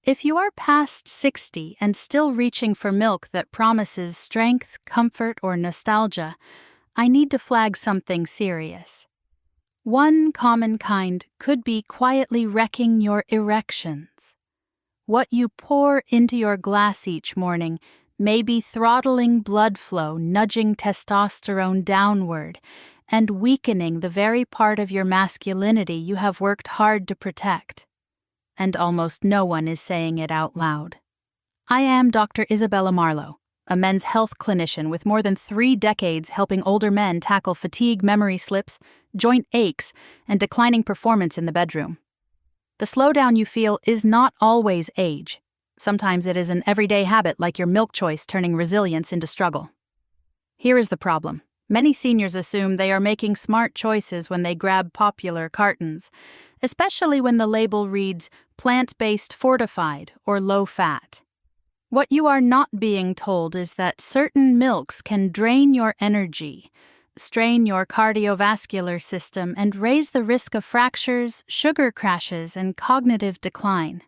If you are past 60 and still reaching for milk that promises strength, comfort, or nostalgia, I need to flag something serious. One common kind could be quietly wrecking your erections. What you pour into your glass each morning may be throttling blood flow, nudging testosterone downward, and weakening the very part of your masculinity you have worked hard to protect. And almost no one is saying it out loud. I am Dr. Isabella Marlowe, a men's health clinician with more than 3 decades helping older men tackle fatigue, memory slips, joint aches, and declining performance in the bedroom. The slowdown you feel is not always age. Sometimes it is an everyday habit like your milk choice turning resilience into struggle. Here is the problem. Many seniors assume they are making smart choices when they grab popular cartons, especially when the label reads plant-based fortified or low-fat. What you are not being told is that certain milks can drain your energy, strain your cardiovascular system, and raise the risk of fractures, sugar crashes, and cognitive decline.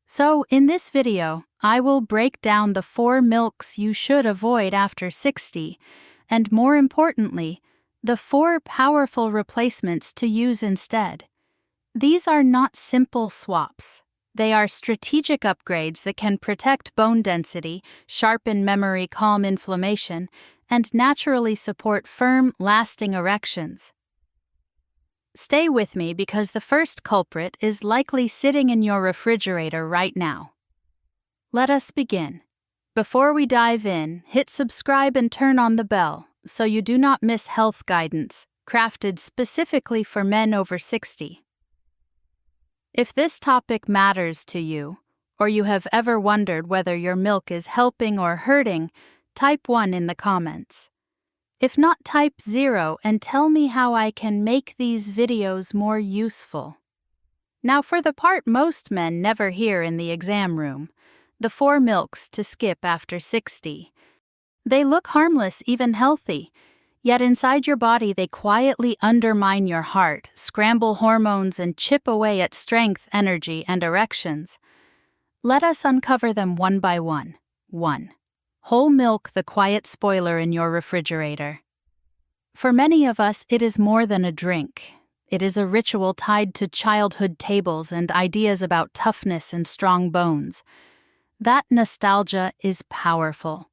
So, in this video, I will break down the 4 milks you should avoid after 60, and more importantly, the 4 powerful replacements to use instead. These are not simple swaps. They are strategic upgrades that can protect bone density, sharpen memory, calm inflammation, and naturally support firm, lasting erections. Stay with me because the first culprit is likely sitting in your refrigerator right now. Let us begin. Before we dive in, hit subscribe and turn on the bell so you do not miss health guidance crafted specifically for men over 60. If this topic matters to you, or you have ever wondered whether your milk is helping or hurting, type 1 in the comments. If not, type 0 and tell me how I can make these videos more useful. Now for the part most men never hear in the exam room, the 4 milks to skip after 60. They look harmless, even healthy, yet inside your body they quietly undermine your heart, scramble hormones, and chip away at strength, energy, and erections. Let us uncover them one by one. 1. Whole milk, the quiet spoiler in your refrigerator. For many of us, it is more than a drink. It is a ritual tied to childhood tables and ideas about toughness and strong bones. That nostalgia is powerful.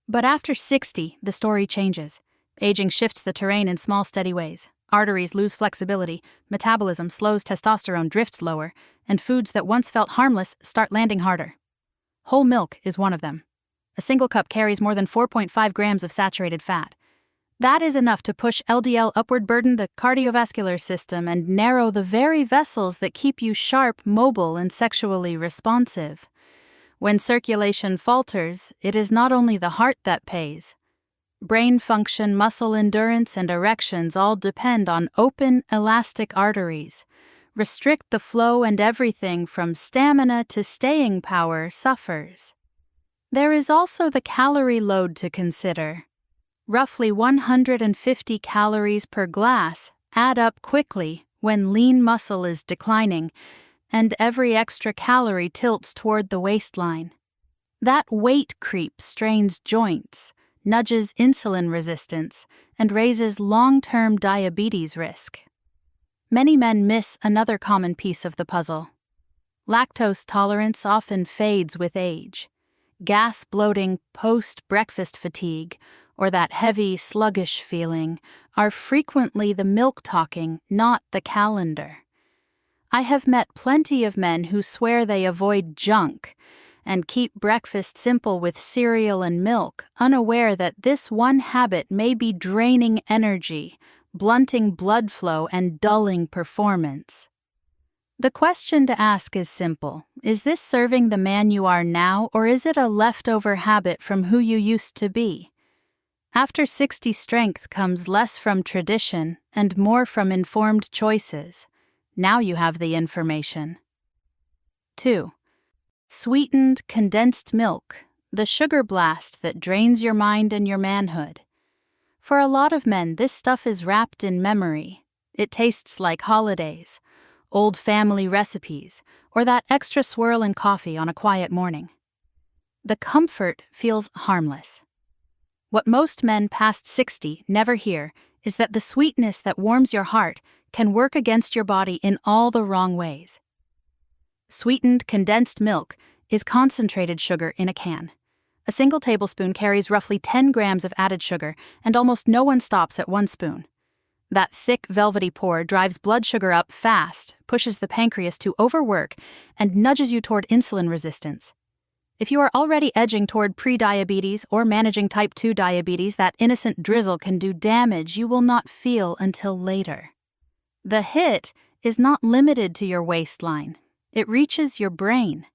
But after 60, the story changes. Aging shifts the terrain in small, steady ways. Arteries lose flexibility, metabolism slows, testosterone drifts lower, and foods that once felt harmless start landing harder. Whole milk is one of them. A single cup carries more than 4.5 grams of saturated fat. That is enough to push LDL upward, burden the cardiovascular system, and narrow the very vessels that keep you sharp, mobile, and sexually responsive. When circulation falters, it is not only the heart that pays. Brain function, muscle endurance, and erections all depend on open, elastic arteries. Restrict the flow and everything from stamina to staying power suffers. There is also the calorie load to consider. Roughly 150 calories per glass add up quickly when lean muscle is declining, and every extra calorie tilts toward the waistline. That weight creep strains joints, nudges insulin resistance, and raises long-term diabetes risk. Many men miss another common piece of the puzzle. Lactose tolerance often fades with age. Gas, bloating, post-breakfast fatigue, or that heavy, sluggish feeling are frequently the milk talking, not the calendar. I have met plenty of men who swear they avoid junk and keep breakfast simple with cereal and milk, unaware that this one habit may be draining energy, blunting blood flow, and dulling performance. The question to ask is simple. Is this serving the man you are now, or is it a leftover habit from who you used to be? After 60, strength comes less from tradition and more from informed choices. Now you have the information. 2. Sweetened condensed milk, the sugar blast that drains your mind and your manhood. For a lot of men, this stuff is wrapped in memory. It tastes like holidays. old family recipes, or that extra swirl in coffee on a quiet morning. The comfort feels harmless. What most men past 60 never hear is that the sweetness that warms your heart can work against your body in all the wrong ways. Sweetened condensed milk is concentrated sugar in a can. A single tablespoon carries roughly 10 grams of added sugar, and almost no one stops at 1 spoon. That thick, velvety pour drives blood sugar up fast, pushes the pancreas to overwork, and nudges you toward insulin resistance. If you are already edging toward pre-diabetes or managing type 2 diabetes, that innocent drizzle can do damage you will not feel until later. The hit is not limited to your waistline. It reaches your brain.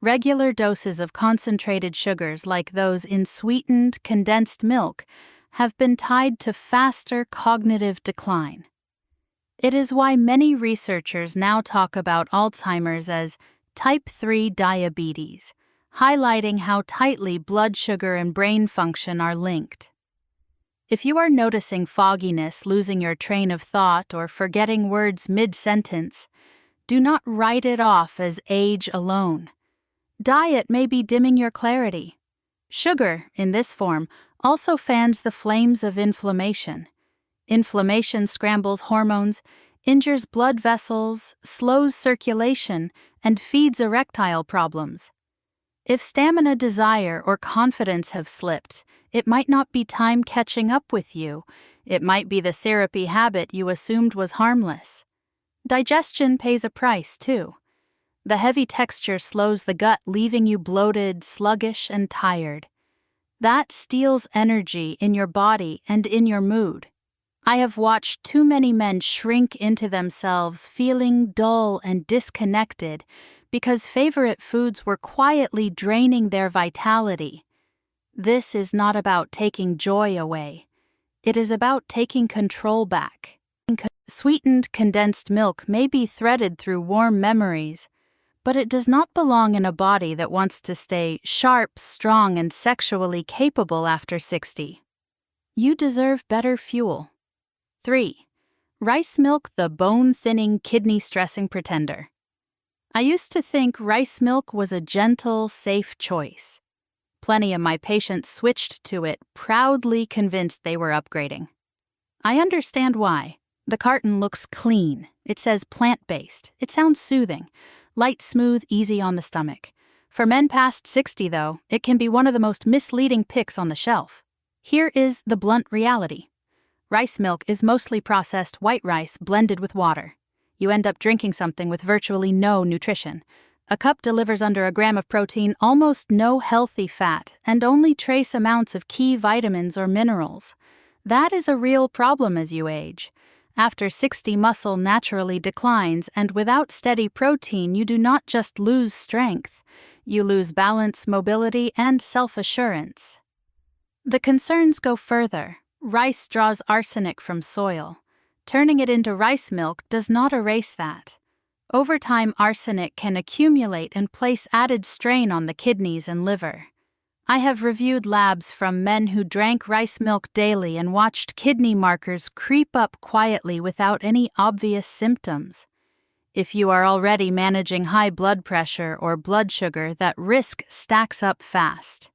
Regular doses of concentrated sugars like those in sweetened, condensed milk have been tied to faster cognitive decline. It is why many researchers now talk about Alzheimer's as type 3 diabetes, highlighting how tightly blood sugar and brain function are linked. If you are noticing fogginess, losing your train of thought, or forgetting words mid-sentence, do not write it off as age alone. Diet may be dimming your clarity. Sugar, in this form, also fans the flames of inflammation. Inflammation scrambles hormones, injures blood vessels, slows circulation, and feeds erectile problems. If stamina, desire, or confidence have slipped, it might not be time catching up with you. It might be the syrupy habit you assumed was harmless. Digestion pays a price, too. The heavy texture slows the gut, leaving you bloated, sluggish, and tired. That steals energy in your body and in your mood. I have watched too many men shrink into themselves, feeling dull and disconnected because favorite foods were quietly draining their vitality. This is not about taking joy away. It is about taking control back. Sweetened condensed milk may be threaded through warm memories, but it does not belong in a body that wants to stay sharp, strong, and sexually capable after 60. You deserve better fuel. 3. Rice milk, the bone-thinning, kidney-stressing pretender. I used to think rice milk was a gentle, safe choice. Plenty of my patients switched to it, proudly convinced they were upgrading. I understand why. The carton looks clean. It says plant-based. It sounds soothing. Light, smooth, easy on the stomach. For men past 60, though, it can be one of the most misleading picks on the shelf. Here is the blunt reality. Rice milk is mostly processed white rice blended with water. You end up drinking something with virtually no nutrition. A cup delivers under a gram of protein, almost no healthy fat, and only trace amounts of key vitamins or minerals. That is a real problem as you age. After 60, muscle naturally declines, and without steady protein, you do not just lose strength. You lose balance, mobility, and self-assurance. The concerns go further. Rice draws arsenic from soil. Turning it into rice milk does not erase that. Over time, arsenic can accumulate and place added strain on the kidneys and liver. I have reviewed labs from men who drank rice milk daily and watched kidney markers creep up quietly without any obvious symptoms. If you are already managing high blood pressure or blood sugar, that risk stacks up fast.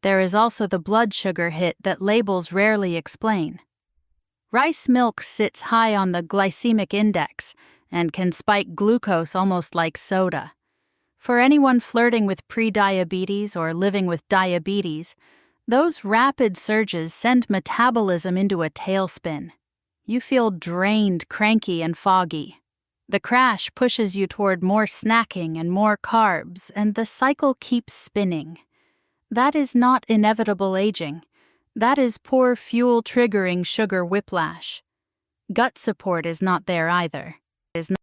There is also the blood sugar hit that labels rarely explain. Rice milk sits high on the glycemic index and can spike glucose almost like soda. For anyone flirting with pre-diabetes or living with diabetes, those rapid surges send metabolism into a tailspin. You feel drained, cranky, and foggy. The crash pushes you toward more snacking and more carbs, and the cycle keeps spinning. That is not inevitable aging. That is poor fuel-triggering sugar whiplash. Gut support is not there either.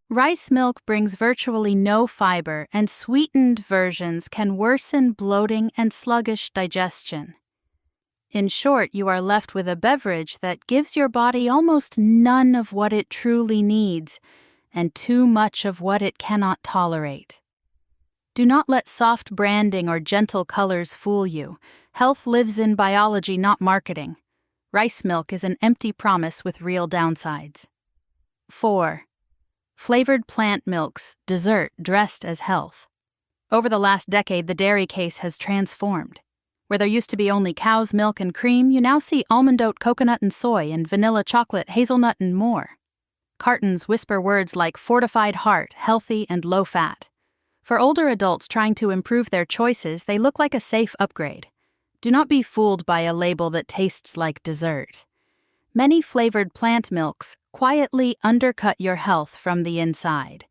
Rice milk brings virtually no fiber, and sweetened versions can worsen bloating and sluggish digestion. In short, you are left with a beverage that gives your body almost none of what it truly needs, and too much of what it cannot tolerate. Do not let soft branding or gentle colors fool you. Health lives in biology, not marketing. Rice milk is an empty promise with real downsides. 4. Flavored plant milks, dessert dressed as health. Over the last decade, the dairy case has transformed. Where there used to be only cow's milk and cream, you now see almond oat, coconut and soy, and vanilla chocolate, hazelnut, and more. Cartons whisper words like fortified heart, healthy, and low fat. For older adults trying to improve their choices, they look like a safe upgrade. Do not be fooled by a label that tastes like dessert. Many flavored plant milks quietly undercut your health from the inside.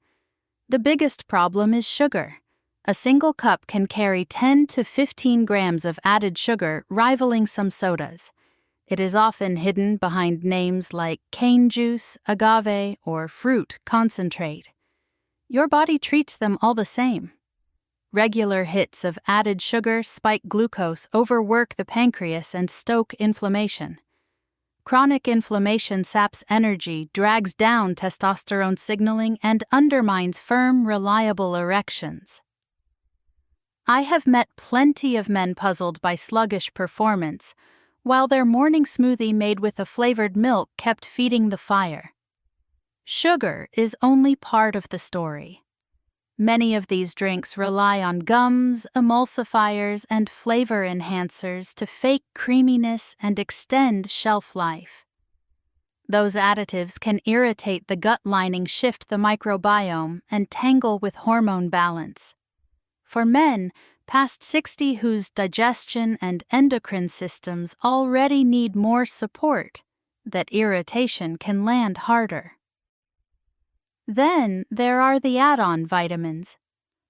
The biggest problem is sugar. A single cup can carry 10 to 15 grams of added sugar, rivaling some sodas. It is often hidden behind names like cane juice, agave, or fruit concentrate. Your body treats them all the same. Regular hits of added sugar spike glucose, overwork the pancreas, and stoke inflammation. Chronic inflammation saps energy, drags down testosterone signaling, and undermines firm, reliable erections. I have met plenty of men puzzled by sluggish performance, while their morning smoothie made with a flavored milk kept feeding the fire. Sugar is only part of the story. Many of these drinks rely on gums, emulsifiers, and flavor enhancers to fake creaminess and extend shelf life. Those additives can irritate the gut lining, shift the microbiome, and tangle with hormone balance. For men past 60 whose digestion and endocrine systems already need more support, that irritation can land harder. Then there are the add-on vitamins.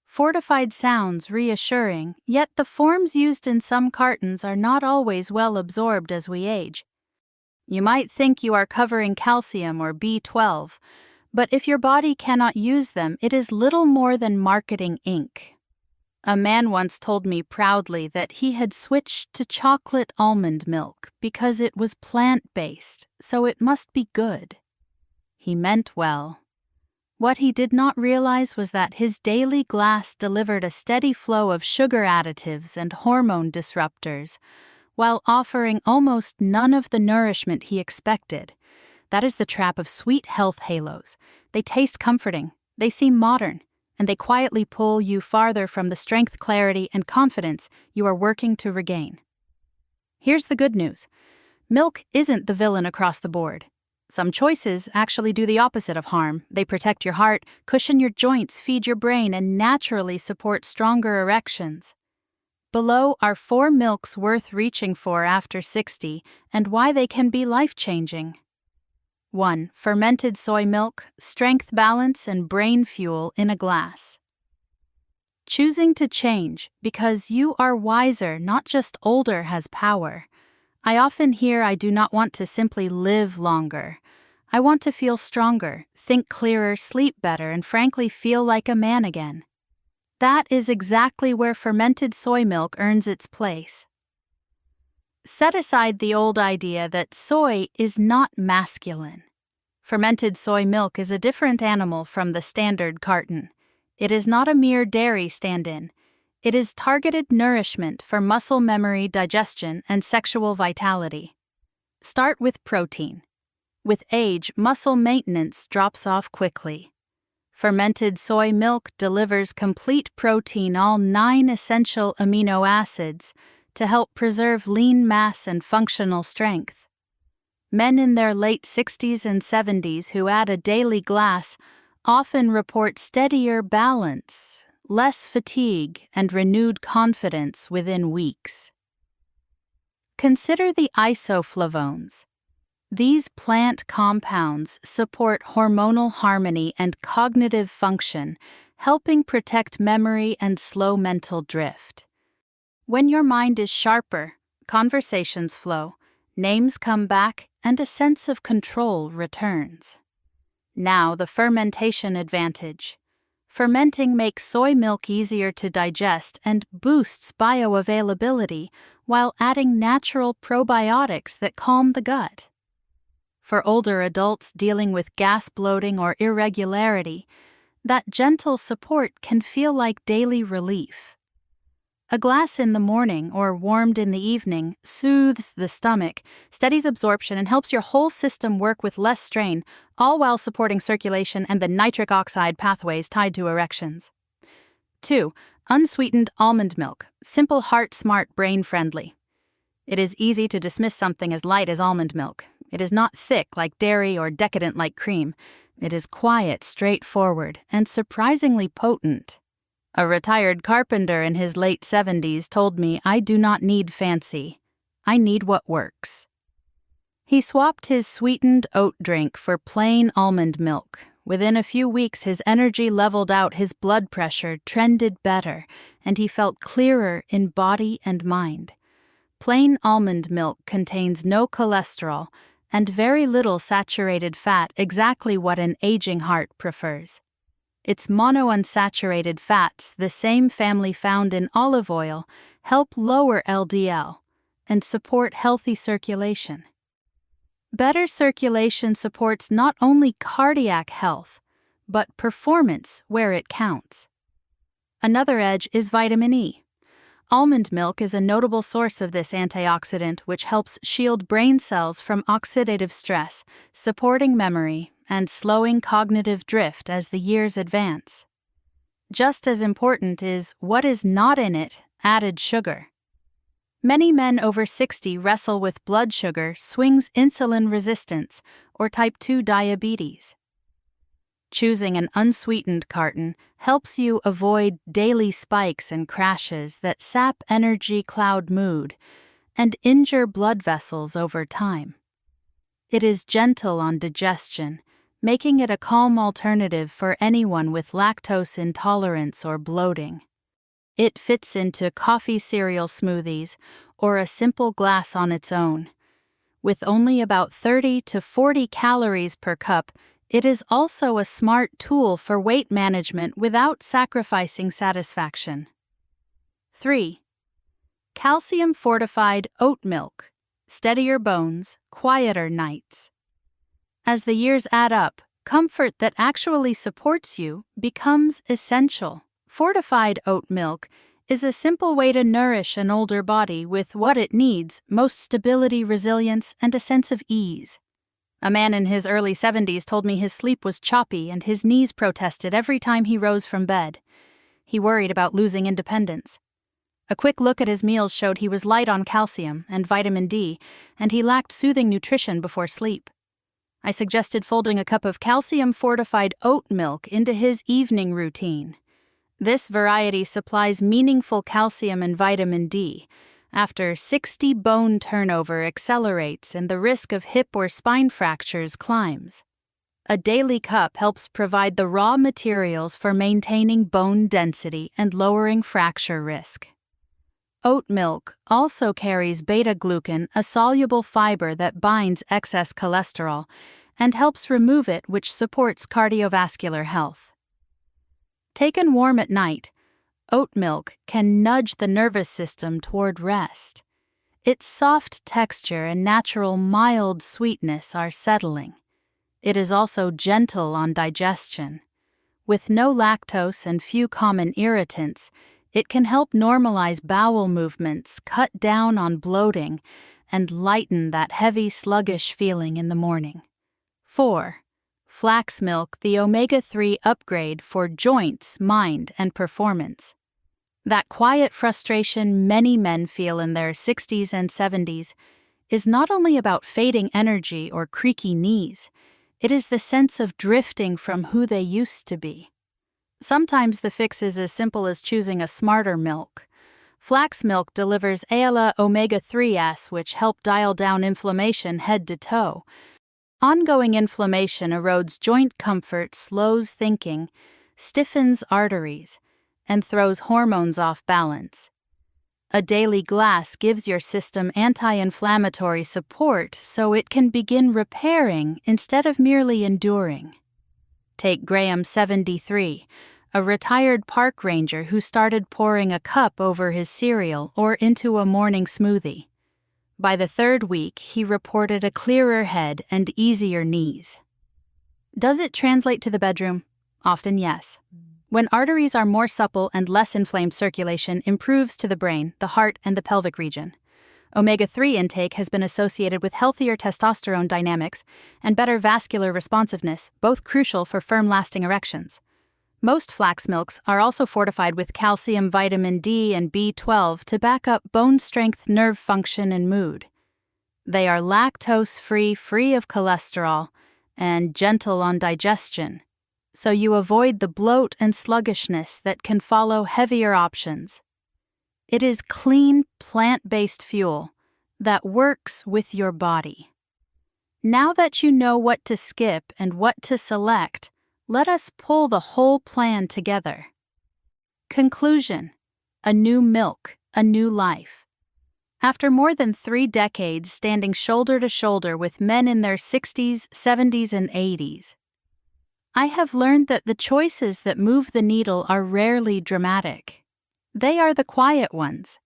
Fortified sounds reassuring, yet the forms used in some cartons are not always well absorbed as we age. You might think you are covering calcium or B12, but if your body cannot use them, it is little more than marketing ink. A man once told me proudly that he had switched to chocolate almond milk because it was plant-based, so it must be good. He meant well. What he did not realize was that his daily glass delivered a steady flow of sugar additives and hormone disruptors, while offering almost none of the nourishment he expected. That is the trap of sweet health halos. They taste comforting, they seem modern, and they quietly pull you farther from the strength, clarity, and confidence you are working to regain. Here's the good news. Milk isn't the villain across the board. Some choices actually do the opposite of harm. They protect your heart, cushion your joints, feed your brain, and naturally support stronger erections. Below are 4 milks worth reaching for after 60 and why they can be life-changing. 1. Fermented soy milk, strength balance, and brain fuel in a glass. Choosing to change because you are wiser, not just older, has power. I often hear I do not want to simply live longer. I want to feel stronger, think clearer, sleep better, and frankly feel like a man again. That is exactly where fermented soy milk earns its place. Set aside the old idea that soy is not masculine. Fermented soy milk is a different animal from the standard carton. It is not a mere dairy stand-in. It is targeted nourishment for muscle memory, digestion, and sexual vitality. Start with protein. With age, muscle maintenance drops off quickly. Fermented soy milk delivers complete protein, all 9 essential amino acids, to help preserve lean mass and functional strength. Men in their late 60s and 70s who add a daily glass often report steadier balance, less fatigue, and renewed confidence within weeks. Consider the isoflavones. These plant compounds support hormonal harmony and cognitive function, helping protect memory and slow mental drift. When your mind is sharper, conversations flow, names come back, and a sense of control returns. Now the fermentation advantage. Fermenting makes soy milk easier to digest and boosts bioavailability while adding natural probiotics that calm the gut. For older adults dealing with gas bloating or irregularity, that gentle support can feel like daily relief. A glass in the morning or warmed in the evening soothes the stomach, steadies absorption, and helps your whole system work with less strain, all while supporting circulation and the nitric oxide pathways tied to erections. 2. Unsweetened almond milk, simple, heart-smart, brain-friendly. It is easy to dismiss something as light as almond milk. It is not thick like dairy or decadent like cream. It is quiet, straightforward, and surprisingly potent. A retired carpenter in his late 70s told me I do not need fancy. I need what works. He swapped his sweetened oat drink for plain almond milk. Within a few weeks, his energy leveled out, his blood pressure trended better, and he felt clearer in body and mind. Plain almond milk contains no cholesterol and very little saturated fat, exactly what an aging heart prefers. Its monounsaturated fats, the same family found in olive oil, help lower LDL and support healthy circulation. Better circulation supports not only cardiac health, but performance where it counts. Another edge is vitamin E. Almond milk is a notable source of this antioxidant, which helps shield brain cells from oxidative stress, supporting memory and slowing cognitive drift as the years advance. Just as important is what is not in it: added sugar. Many men over 60 wrestle with blood sugar swings, insulin resistance, or type 2 diabetes. Choosing an unsweetened carton helps you avoid daily spikes and crashes that sap energy, cloud mood, and injure blood vessels over time. It is gentle on digestion, making it a calm alternative for anyone with lactose intolerance or bloating. It fits into coffee cereal smoothies or a simple glass on its own. With only about 30 to 40 calories per cup, it is also a smart tool for weight management without sacrificing satisfaction. 3. Calcium-fortified oat milk. Steadier bones, quieter nights. As the years add up, comfort that actually supports you becomes essential. Fortified oat milk is a simple way to nourish an older body with what it needs: most stability, resilience, and a sense of ease. A man in his early 70s told me his sleep was choppy and his knees protested every time he rose from bed. He worried about losing independence. A quick look at his meals showed he was light on calcium and vitamin D, and he lacked soothing nutrition before sleep. I suggested folding a cup of calcium-fortified oat milk into his evening routine. This variety supplies meaningful calcium and vitamin D. After 60, bone turnover accelerates and the risk of hip or spine fractures climbs. A daily cup helps provide the raw materials for maintaining bone density and lowering fracture risk. Oat milk also carries beta-glucan, a soluble fiber that binds excess cholesterol, and helps remove it, which supports cardiovascular health. Taken warm at night, oat milk can nudge the nervous system toward rest. Its soft texture and natural mild sweetness are settling. It is also gentle on digestion. With no lactose and few common irritants, it can help normalize bowel movements, cut down on bloating, and lighten that heavy, sluggish feeling in the morning. 4. Flax milk, the omega-3 upgrade for joints, mind, and performance. That quiet frustration many men feel in their 60s and 70s is not only about fading energy or creaky knees, it is the sense of drifting from who they used to be. Sometimes the fix is as simple as choosing a smarter milk. Flax milk delivers ALA omega-3s, which help dial down inflammation head to toe. Ongoing inflammation erodes joint comfort, slows thinking, stiffens arteries, and throws hormones off balance. A daily glass gives your system anti-inflammatory support so it can begin repairing instead of merely enduring. Take Graham, 73, a retired park ranger who started pouring a cup over his cereal or into a morning smoothie. By the 3rd week, he reported a clearer head and easier knees. Does it translate to the bedroom? Often, yes. When arteries are more supple and less inflamed, circulation improves to the brain, the heart, and the pelvic region. Omega-3 intake has been associated with healthier testosterone dynamics and better vascular responsiveness, both crucial for firm, lasting erections. Most flax milks are also fortified with calcium, vitamin D, and B12 to back up bone strength, nerve function, and mood. They are lactose-free, free of cholesterol, and gentle on digestion, so you avoid the bloat and sluggishness that can follow heavier options. It is clean, plant-based fuel that works with your body. Now that you know what to skip and what to select, let us pull the whole plan together. Conclusion: a new milk, a new life. After more than 3 decades standing shoulder to shoulder with men in their 60s, 70s, and 80s, I have learned that the choices that move the needle are rarely dramatic. They are the quiet ones.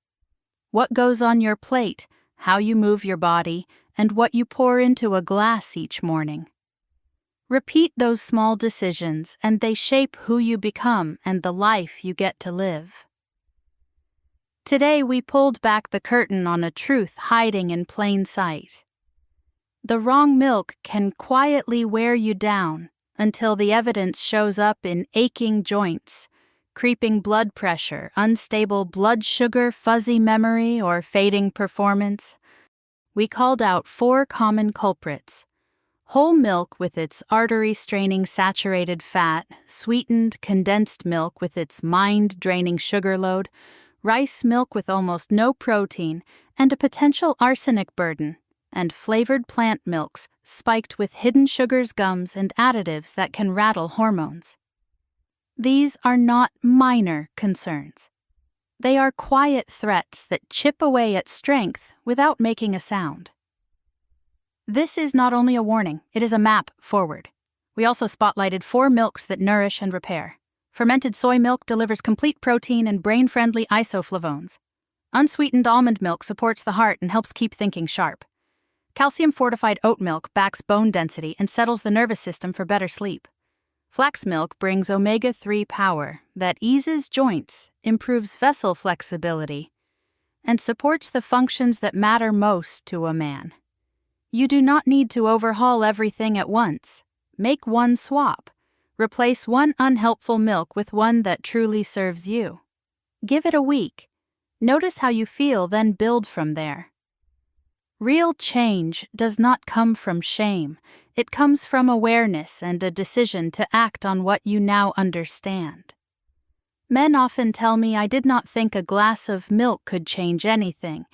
What goes on your plate, how you move your body, and what you pour into a glass each morning. Repeat those small decisions, and they shape who you become and the life you get to live. Today we pulled back the curtain on a truth hiding in plain sight. The wrong milk can quietly wear you down until the evidence shows up in aching joints, creeping blood pressure, unstable blood sugar, fuzzy memory, or fading performance. We called out 4 common culprits: whole milk with its artery-straining saturated fat, sweetened condensed milk with its mind-draining sugar load, rice milk with almost no protein and a potential arsenic burden, and flavored plant milks spiked with hidden sugars, gums, and additives that can rattle hormones. These are not minor concerns. They are quiet threats that chip away at strength without making a sound. This is not only a warning, it is a map forward. We also spotlighted 4 milks that nourish and repair. Fermented soy milk delivers complete protein and brain-friendly isoflavones. Unsweetened almond milk supports the heart and helps keep thinking sharp. Calcium-fortified oat milk backs bone density and settles the nervous system for better sleep. Flax milk brings omega-3 power that eases joints, improves vessel flexibility, and supports the functions that matter most to a man. You do not need to overhaul everything at once. Make one swap. Replace one unhelpful milk with one that truly serves you. Give it a week. Notice how you feel, then build from there. Real change does not come from shame. It comes from awareness and a decision to act on what you now understand. Men often tell me I did not think a glass of milk could change anything,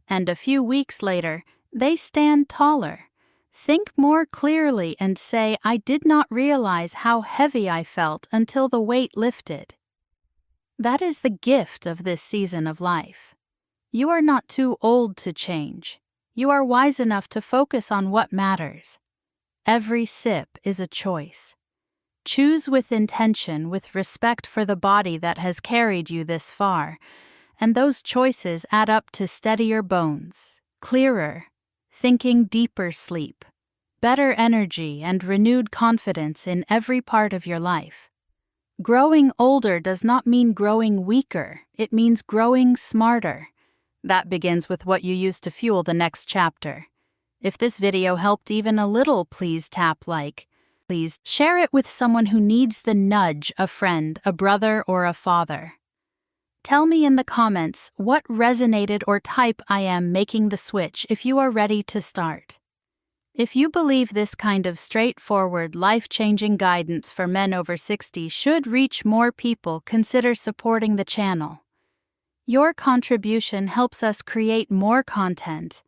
and a few weeks later, they stand taller, think more clearly, and say I did not realize how heavy I felt until the weight lifted. That is the gift of this season of life. You are not too old to change. You are wise enough to focus on what matters. Every sip is a choice. Choose with intention, with respect for the body that has carried you this far, and those choices add up to steadier bones, clearer thinking, deeper sleep, better energy, and renewed confidence in every part of your life. Growing older does not mean growing weaker, it means growing smarter. That begins with what you use to fuel the next chapter. If this video helped even a little, please tap like. Please share it with someone who needs the nudge, a friend, a brother, or a father. Tell me in the comments what resonated or type I am making the switch if you are ready to start. If you believe this kind of straightforward, life-changing guidance for men over 60 should reach more people, consider supporting the channel. Your contribution helps us create more content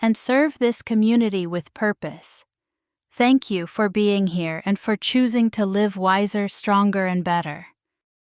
and serve this community with purpose. Thank you for being here and for choosing to live wiser, stronger, and better.